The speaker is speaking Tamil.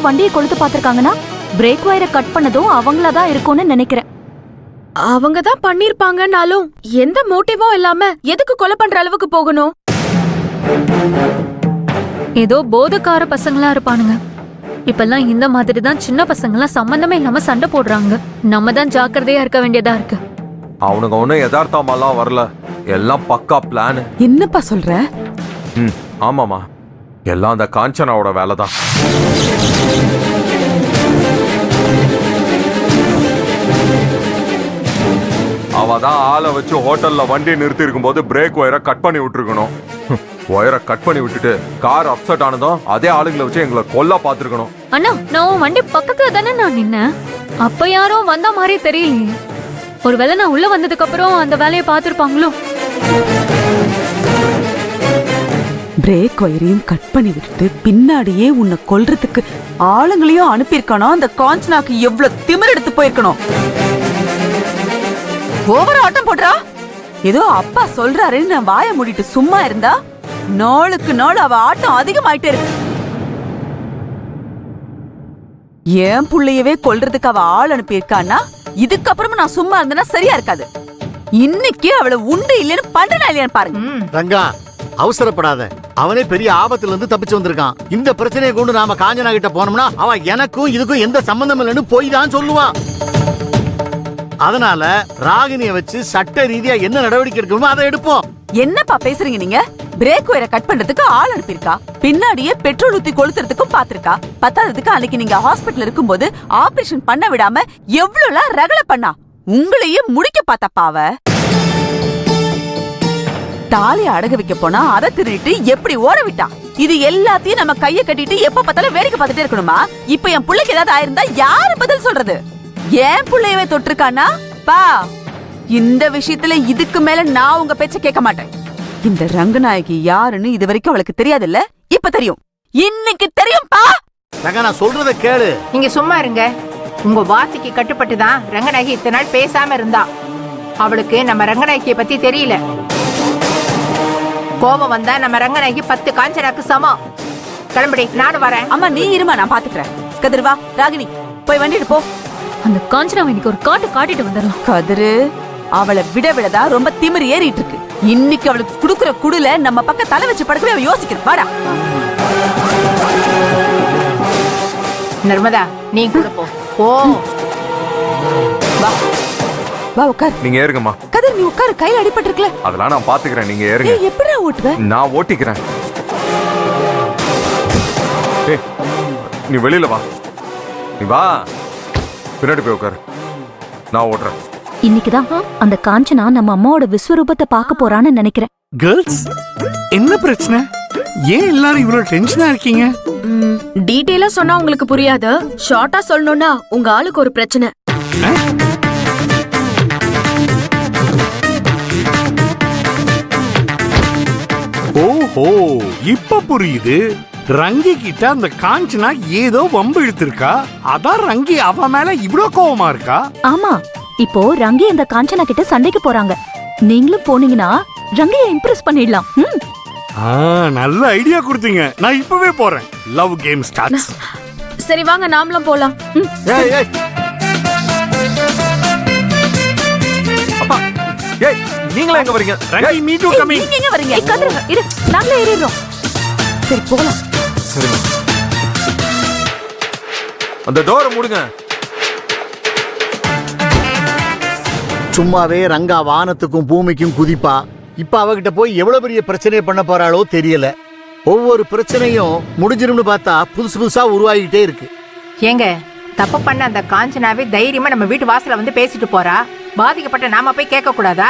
வண்டியை கொளுத்து பாத்திருக்காங்கன்னா பிரேக் வயரை கட் பண்ணதும் அவங்களதான் இருக்கும்னு நினைக்கிறேன். அவங்க தான் பண்ணிருப்பாங்கன்னாலும் எந்த மோட்டிவும் இல்லாம எதுக்கு கொலை பண்ற அளவுக்கு போகணும்? ஏதோ போதைக்கார பசங்களா இருப்பானுங்க. இப்பெல்லாம் இந்த மாதிரி தான் சின்ன பசங்கலாம் சம்பந்தமே இல்லாம சண்டை போடுறாங்க. நம்ம தான் ஜாக்கிரதையா இருக்க வேண்டியதா இருக்கு. அவனுங்க ஒன்னும் யதார்த்தமாலாம் வரல, எல்லாம் பக்கா பிளான். என்னப்பா சொல்ற? ஆமாமா, எல்லாம் அந்த காஞ்சனாவோட வேலைதான். அவதான் ஆளை வச்சு ஹோட்டல்ல வண்டி நிறுத்தி இருக்கும் போது பிரேக் ஒயரை கட் பண்ணி விட்டுருக்கணும். ஒயரை கட் பண்ணி விட்டுட்டு கார் அப்செட் ஆனதும் அதே ஆளுங்களை வச்சு எங்களை கொல்ல பாத்துருக்கணும். அண்ணா, நான் உன் வண்டி பக்கத்துல தானே நான் நின்னேன். அப்ப யாரோ வந்த மாதிரி தெரியலையே. ஒருவேளை நான் உள்ள வந்ததுக்கு அப்புறம் அந்த வேலையை பாத்துருப்பாங்களோ? பிரேக் ஒயரையும் கட் பண்ணி விட்டுட்டு பின்னாடியே உன்னை கொல்றதுக்கு ஆளுங்களையும் அனுப்பியிருக்கணும். அந்த காஞ்சனாக்கு எவ்வளவு திமிர் எடுத்து போயிருக்கணும். ஓவர ஆட்டம் போடுறா. ஏதோ அப்பா சொல்றாருன்னு நான் வாய மூடிட்டு சும்மா இருந்தா நாளுக்கு நாள் அவ ஆட்டம் அதிகமாயிட்டே இருக்கு. ஏன் புள்ளையவே கொல்றதுக்கு அவ ஆள் அனுப்பியிருக்கான்னா இதுக்கப்புறமா நான் சும்மா இருந்தேன்னா சரியா இருக்காது. இன்னைக்கு அவளை உண்டு இல்லைன்னு பண்றா இல்லையான்னு பாருங்க. ரங்கா, அவசரப்படாத. அவனே பெரிய ஆபத்துல இருந்து தப்பிச்சு வந்திருக்கான். இந்த பிரச்சனையை கொண்டு நாம காஞ்சனா கிட்ட போனோம்னா அவன் எனக்கும் இதுக்கும் எந்த சம்பந்தம் இல்லைன்னு போய் தான் சொல்லுவான். அதனால ராகினிய வச்சு சட்ட ரீதியா என்ன நடவடிக்கை எடுக்கணுமோ அதை எடுப்போம். என்னப்பா பேசுறீங்க நீங்க? பிரேக் ஒயரை கட் பண்றதுக்கு ஆள் அனுப்பியிருக்கா, பின்னாடியே பெட்ரோல் ஊத்தி கொளுத்துறதுக்கும் பாத்திருக்கா. பத்தாததுக்கு அன்னைக்கு நீங்க ஹாஸ்பிட்டல் இருக்கும்போது ஆபரேஷன் பண்ண விடாம எவ்வளவு ரகலை பண்ணா. உங்களையே முடிக்க பார்த்தாப்பா அவ. தாலியை அடகு வைக்க போனா அதை திருடிட்டு எப்படி ஓட விட்டா. இது எல்லாத்தையும் நம்ம கைய கட்டிட்டு எப்ப பார்த்தாலும் வேடிக்கை பார்த்துட்டே இருக்கணுமா? இப்ப என் பிள்ளைக்கு ஏதாவது ஆயிருந்தா யாரு பதில் சொல்றது? ஏன் பிள்ளையவே தொட்டிருக்கானா பா. இந்த விஷயத்துல இதுக்கு மேல நான் உங்க பேச்ச கேட்க மாட்டேன். இந்த ரங்கநாயகி யாருன்னு இது வரைக்கும் அவளுக்கு தெரியாது இல்ல? இப்ப தெரியும், இன்னைக்கு தெரியும் பா. ரங்கா, நான் சொல்றத கேளு. நீங்க சும்மா இருங்க. உங்க வார்த்தைக்கு கட்டுப்பட்டு தான் ரங்கநாயகி இத்தனை நாள் பேசாம இருந்தா. அவளுக்கு நம்ம ரங்கநாயகியை பத்தி தெரியல. கோபம் வந்தா நம்ம ரங்கநாயகி 10 காஞ்சனாக்கு சமம். கிளம்படி, நானும் வரேன். அம்மா நீ இருமா, நான் பாத்துக்கிறேன். கதிர்வா, ராகினி போய் வண்டிட்டு போ. அந்த காஞ்சனா இன்னைக்கு ஒரு காட்டிட்டு வந்துடலாம். கதிரு, அவளை விடதான் ரொம்ப திமிரு ஏறிட்டு இருக்கு. இன்னைக்கு அவளுக்கு குடுக்குற குடுல நம்ம பக்கம் தலை வச்சு படுக்கவே அவ யோசிக்கிறேன். வாடா நர்மதா, நீ கூட போ. வா வா உட்கார். நீங்க ஏறுங்கம்மா. கதிர் நீ உட்காரு, கையில அடிபட்டு இருக்குல. அதெல்லாம் நான் பாத்துக்கிறேன், நீங்க ஏறுங்க. எப்படி ஓட்டுவ? நான் ஓட்டிக்கிறேன். நீ வெளியில வா. நீ வா, பின்னாடி போய் உட்காரு, நான் ஓட்டுறேன். இன்னைக்குதான் அந்த காஞ்சனா நம்ம அம்மாவோட விஸ்வரூபத்தை பார்க்க போறான்னு நினைக்கிறேன். கேர்ள்ஸ், என்ன பிரச்சனை? ஏன் எல்லாரும் இவ்வளவு டென்ஷனா இருக்கீங்க? டீடைலா சொன்னா உங்களுக்கு புரியாது. ஷார்ட்டா சொல்லணும்னா உங்க ஆளுக்கு ஒரு பிரச்சனை. ஓஹோ, இப்ப புரியுது. ரங்கி கிட்ட அந்த காஞ்சனா ஏதோ வம்பு இழுத்திருக்கா. அதான் ரங்கி அவ மேல இவ்ளோ கோவமா இருக்கா. ஆமா, இப்போ ரங்கி இந்த காஞ்சனா கிட்ட சண்டைக்கு போறாங்க. நீங்களும் போனீங்கன்னா ரங்கியை இம்ப்ரெஸ் பண்ணிடலாம். நல்ல ஐடியா கொடுத்தீங்க. நான் இப்பவே போறேன். Love game starts. சரி வாங்க, நாமளும் போலாம். அப்பா, ஏய் நீங்களே எங்க வரீங்க? ரங்கி, மீ டூ கமிங். நீங்க எங்க வரீங்க? கதிர் இரு, நாங்களே ஏறிடுறோம். சரி போகலாம். சரிம்மா, அந்த டோரை மூடுங்க. சும்மாவே ரங்கா வானத்துக்கும் பூமிக்கும் குதிப்பா. இப்ப அவகிட்ட போய் எவ்வளவு பெரிய பிரச்சனையை பண்ண போறாளோ தெரியல. ஒவ்வொரு பிரச்சனையும் முடிஞ்சிரும்னு பார்த்தா புதுசு புதுசா உருவாகிட்டே இருக்கு. ஏங்க, தப்பு பண்ண அந்த காஞ்சனாவே தைரியமா நம்ம வீட்டு வாசல வந்து பேசிட்டு போறா. பாதிக்கப்பட்ட நாம போய் கேட்க கூடாதா?